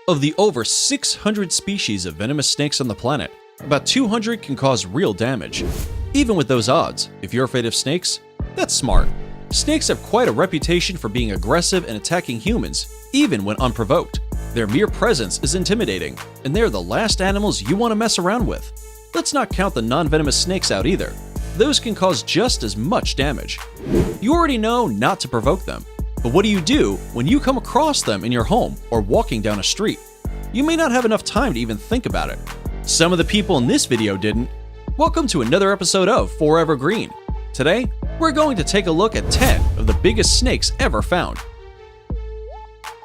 Of the over 600 species of venomous snakes on the planet, about 200 can cause real damage. Even with those odds, if you're afraid of snakes, that's smart. Snakes have quite a reputation for being aggressive and attacking humans, even when unprovoked. Their mere presence is intimidating, and they're the last animals you want to mess around with. Let's not count the non-venomous snakes out either. Those can cause just as much damage. You already know not to provoke them, but what do you do when you come across them in your home or walking down a street? You may not have enough time to even think about it. Some of the people in this video didn't. Welcome to another episode of Forever Green. Today, we're going to take a look at 10 of the biggest snakes ever found.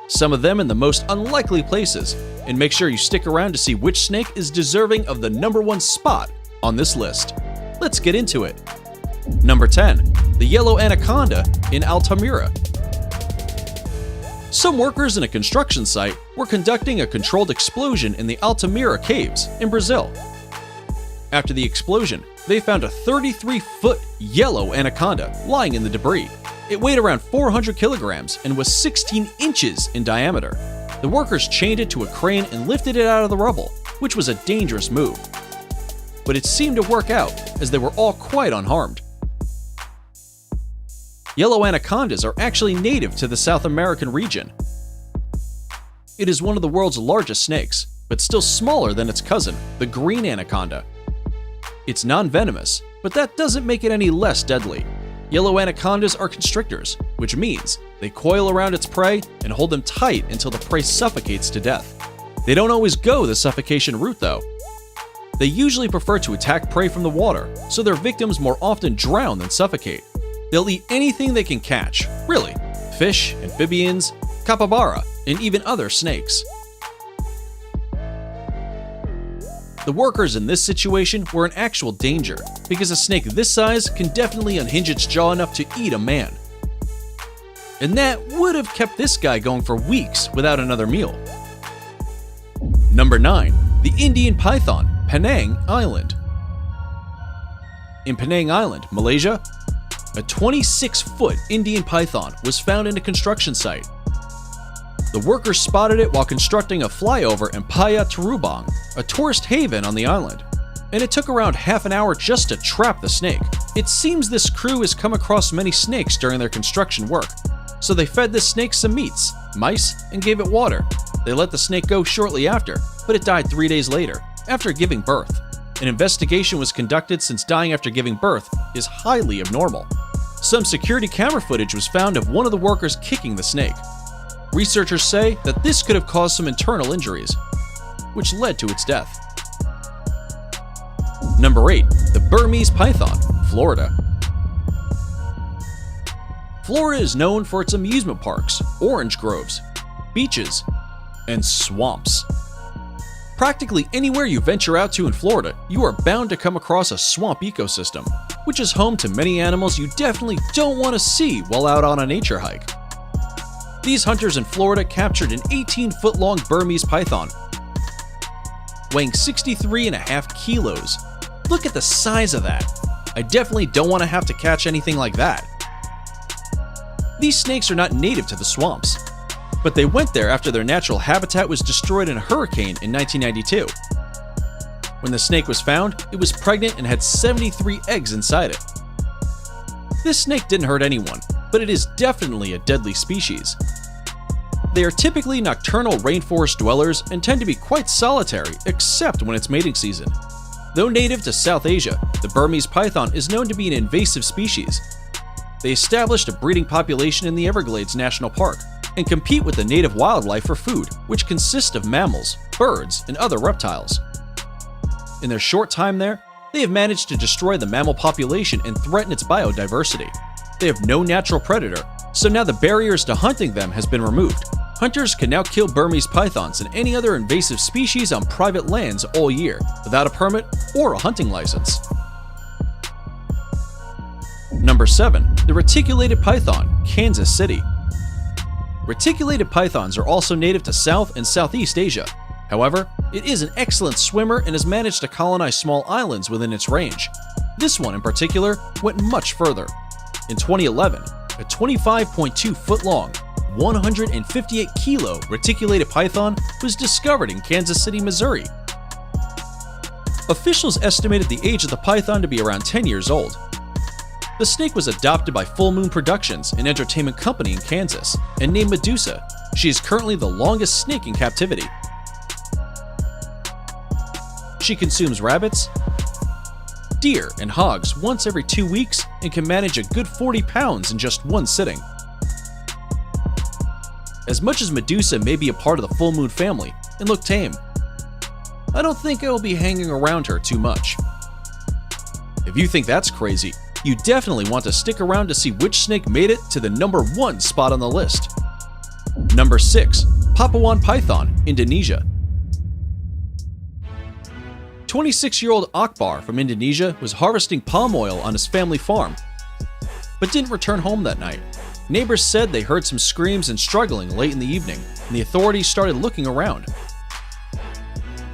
Some of them in the most unlikely places, and make sure you stick around to see which snake is deserving of the #1 spot on this list. Let's get into it. Number 10. The Yellow Anaconda in Altamira. Some workers in a construction site were conducting a controlled explosion in the Altamira Caves in Brazil. After the explosion, they found a 33-foot yellow anaconda lying in the debris. It weighed around 400 kilograms and was 16 inches in diameter. The workers chained it to a crane and lifted it out of the rubble, which was a dangerous move. But it seemed to work out, as they were all quite unharmed. Yellow anacondas are actually native to the South American region. It is one of the world's largest snakes, but still smaller than its cousin, the green anaconda. It's non-venomous, but that doesn't make it any less deadly. Yellow anacondas are constrictors, which means they coil around its prey and hold them tight until the prey suffocates to death. They don't always go the suffocation route though. They usually prefer to attack prey from the water, so their victims more often drown than suffocate. They'll eat anything they can catch, really. Fish, amphibians, capybara, and even other snakes. The workers in this situation were in actual danger, because a snake this size can definitely unhinge its jaw enough to eat a man. And that would have kept this guy going for weeks without another meal. Number 9. The Indian Python, Penang Island. In Penang Island, Malaysia, a 26-foot Indian python was found in a construction site. The workers spotted it while constructing a flyover in Paya Terubang, a tourist haven on the island, and it took around half an hour just to trap the snake. It seems this crew has come across many snakes during their construction work, so they fed the snake some meats, mice, and gave it water. They let the snake go shortly after, but it died 3 days later, after giving birth. An investigation was conducted since dying after giving birth is highly abnormal. Some security camera footage was found of one of the workers kicking the snake. Researchers say that this could have caused some internal injuries, which led to its death. Number 8. The Burmese Python, Florida. Florida is known for its amusement parks, orange groves, beaches, and swamps. Practically anywhere you venture out to in Florida, you are bound to come across a swamp ecosystem, which is home to many animals you definitely don't want to see while out on a nature hike. These hunters in Florida captured an 18-foot-long Burmese python, weighing 63.5 kilos. Look at the size of that. I definitely don't want to have to catch anything like that. These snakes are not native to the swamps, but they went there after their natural habitat was destroyed in a hurricane in 1992. When the snake was found, it was pregnant and had 73 eggs inside it. This snake didn't hurt anyone, but it is definitely a deadly species. They are typically nocturnal rainforest dwellers and tend to be quite solitary, except when it's mating season. Though native to South Asia, the Burmese python is known to be an invasive species. They established a breeding population in the Everglades National Park and compete with the native wildlife for food, which consists of mammals, birds, and other reptiles. In their short time there, they have managed to destroy the mammal population and threaten its biodiversity. They have no natural predator, so now the barriers to hunting them has been removed. Hunters can now kill Burmese pythons and any other invasive species on private lands all year, without a permit or a hunting license. Number 7. The Reticulated Python, Kansas City. Reticulated pythons are also native to South and Southeast Asia. However, it is an excellent swimmer and has managed to colonize small islands within its range. This one in particular went much further. In 2011, a 25.2-foot-long, 158-kilo reticulated python was discovered in Kansas City, Missouri. Officials estimated the age of the python to be around 10 years old. The snake was adopted by Full Moon Productions, an entertainment company in Kansas, and named Medusa. She is currently the longest snake in captivity. She consumes rabbits, deer, and hogs once every 2 weeks and can manage a good 40 pounds in just one sitting. As much as Medusa may be a part of the Full Moon family and look tame, I don't think I will be hanging around her too much. If you think that's crazy, you definitely want to stick around to see which snake made it to the number 1 spot on the list. Number 6. Papuan Python, Indonesia. 26-year-old Akbar from Indonesia was harvesting palm oil on his family farm, but didn't return home that night. Neighbors said they heard some screams and struggling late in the evening, and the authorities started looking around.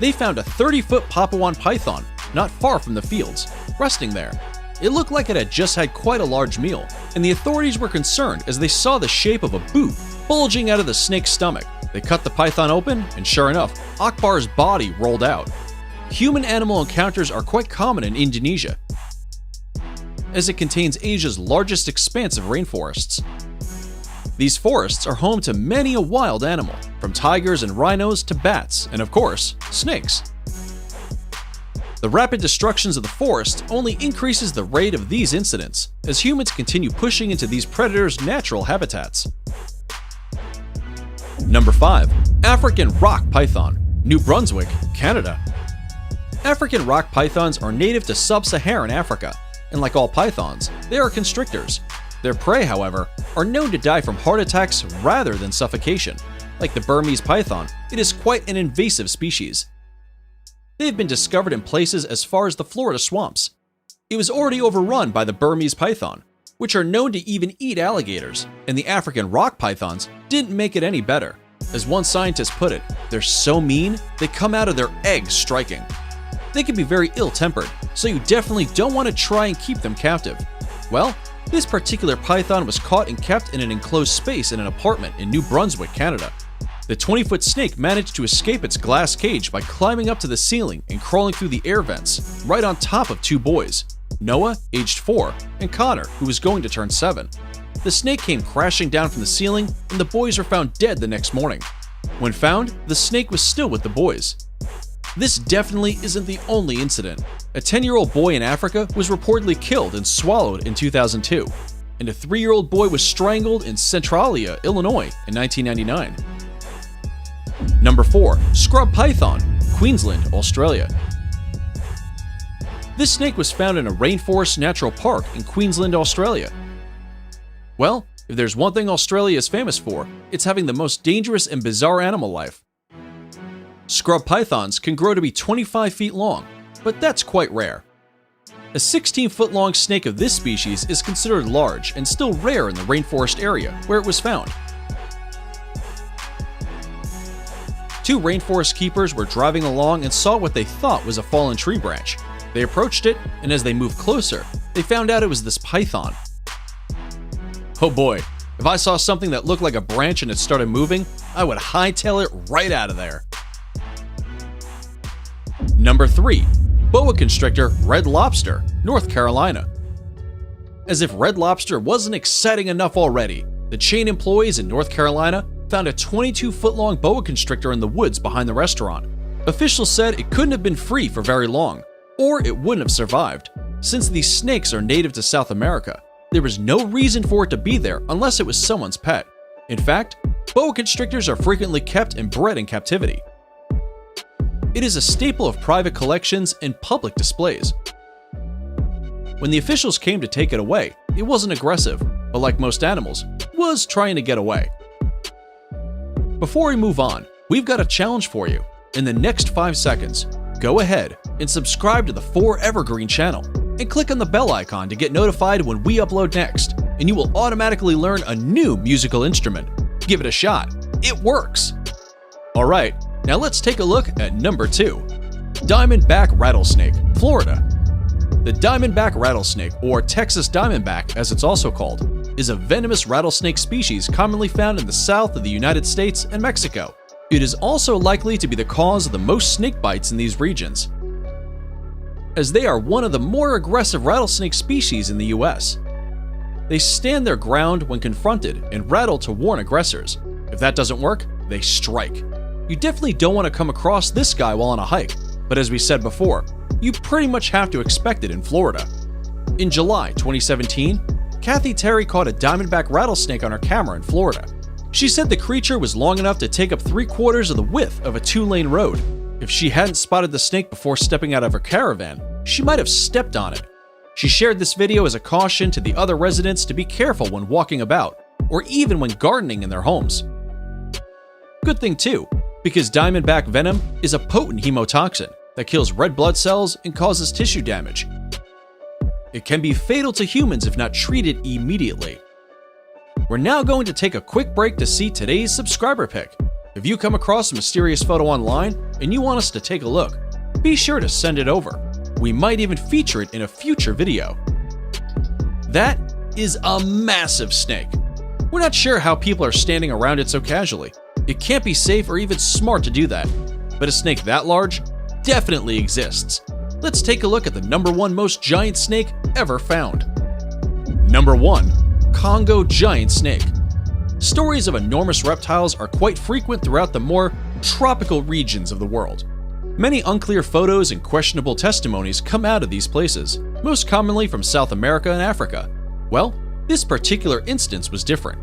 They found a 30-foot Papuan python not far from the fields, resting there. It looked like it had just had quite a large meal, and the authorities were concerned as they saw the shape of a boot bulging out of the snake's stomach. They cut the python open, and sure enough, Akbar's body rolled out. Human-animal encounters are quite common in Indonesia, as it contains Asia's largest expanse of rainforests. These forests are home to many a wild animal, from tigers and rhinos to bats, and of course, snakes. The rapid destructions of the forest only increases the rate of these incidents as humans continue pushing into these predators' natural habitats. Number 5. African Rock Python, New Brunswick, Canada. African rock pythons are native to sub-Saharan Africa, and like all pythons, they are constrictors. Their prey, however, are known to die from heart attacks rather than suffocation. Like the Burmese python, it is quite an invasive species. They have been discovered in places as far as the Florida swamps. It was already overrun by the Burmese python, which are known to even eat alligators, and the African rock pythons didn't make it any better. As one scientist put it, they're so mean, they come out of their eggs striking. They can be very ill-tempered, so you definitely don't want to try and keep them captive. Well, this particular python was caught and kept in an enclosed space in an apartment in New Brunswick, Canada. The 20-foot snake managed to escape its glass cage by climbing up to the ceiling and crawling through the air vents, right on top of 2 boys, Noah, aged 4, and Connor, who was going to turn 7. The snake came crashing down from the ceiling, and the boys were found dead the next morning. When found, the snake was still with the boys. This definitely isn't the only incident. A 10-year-old boy in Africa was reportedly killed and swallowed in 2002, and a 3-year-old boy was strangled in Centralia, Illinois in 1999. Number 4. Scrub Python, Queensland, Australia. This snake was found in a rainforest natural park in Queensland, Australia. Well, if there's one thing Australia is famous for, it's having the most dangerous and bizarre animal life. Scrub pythons can grow to be 25 feet long, but that's quite rare. A 16-foot-long snake of this species is considered large and still rare in the rainforest area where it was found. 2 rainforest keepers were driving along and saw what they thought was a fallen tree branch. They approached it, and as they moved closer, they found out it was this python. Oh boy, if I saw something that looked like a branch and it started moving, I would hightail it right out of there. Number 3. Boa constrictor Red Lobster, North Carolina. As if Red Lobster wasn't exciting enough already, the chain employees in North Carolina found a 22-foot-long boa constrictor in the woods behind the restaurant. Officials said it couldn't have been free for very long, or it wouldn't have survived. Since these snakes are native to South America, there was no reason for it to be there unless it was someone's pet. In fact, boa constrictors are frequently kept and bred in captivity. It is a staple of private collections and public displays. When the officials came to take it away, it wasn't aggressive, but like most animals, was trying to get away. Before we move on, we've got a challenge for you. In the next 5 seconds, go ahead and subscribe to the 4 Evergreen channel and click on the bell icon to get notified when we upload next, and you will automatically learn a new musical instrument. Give it a shot. It works! Alright, now let's take a look at number 2. Diamondback Rattlesnake, Florida. The diamondback rattlesnake, or Texas diamondback as it's also called, is a venomous rattlesnake species commonly found in the south of the United States and Mexico. It is also likely to be the cause of the most snake bites in these regions, as they are one of the more aggressive rattlesnake species in the US. They stand their ground when confronted and rattle to warn aggressors. If that doesn't work, they strike. You definitely don't want to come across this guy while on a hike, but as we said before, you pretty much have to expect it in Florida. In July 2017, Kathy Terry caught a diamondback rattlesnake on her camera in Florida. She said the creature was long enough to take up 3/4 of the width of a 2-lane road. If she hadn't spotted the snake before stepping out of her caravan, she might have stepped on it. She shared this video as a caution to the other residents to be careful when walking about, or even when gardening in their homes. Good thing too, because diamondback venom is a potent hemotoxin that kills red blood cells and causes tissue damage. It can be fatal to humans if not treated immediately. We're now going to take a quick break to see today's subscriber pick. If you come across a mysterious photo online and you want us to take a look, be sure to send it over. We might even feature it in a future video. That is a massive snake. We're not sure how people are standing around it so casually. It can't be safe or even smart to do that. But a snake that large definitely exists. Let's take a look at the number 1 most giant snake ever found. Number 1. Congo giant snake. Stories of enormous reptiles are quite frequent throughout the more tropical regions of the world. Many unclear photos and questionable testimonies come out of these places, most commonly from South America and Africa. Well, this particular instance was different.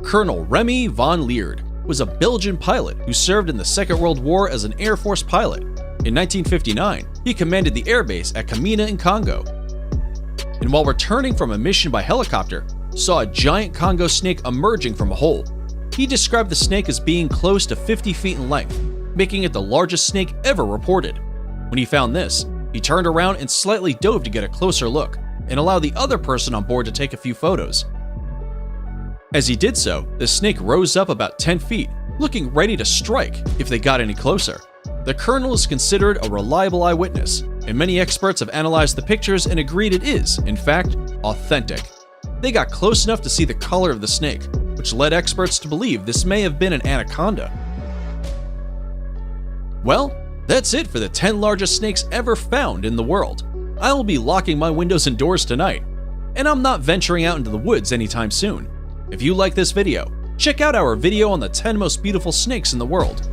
Colonel Remy van Lierde was a Belgian pilot who served in the Second World War as an Air Force pilot. In 1959, he commanded the airbase at Kamina in Congo. And while returning from a mission by helicopter, saw a giant Congo snake emerging from a hole. He described the snake as being close to 50 feet in length, making it the largest snake ever reported. When he found this, he turned around and slightly dove to get a closer look, and allow the other person on board to take a few photos. As he did so, the snake rose up about 10 feet, looking ready to strike if they got any closer. The colonel is considered a reliable eyewitness, and many experts have analyzed the pictures and agreed it is, in fact, authentic. They got close enough to see the color of the snake, which led experts to believe this may have been an anaconda. Well, that's it for the 10 largest snakes ever found in the world. I will be locking my windows and doors tonight, and I'm not venturing out into the woods anytime soon. If you like this video, check out our video on the 10 most beautiful snakes in the world.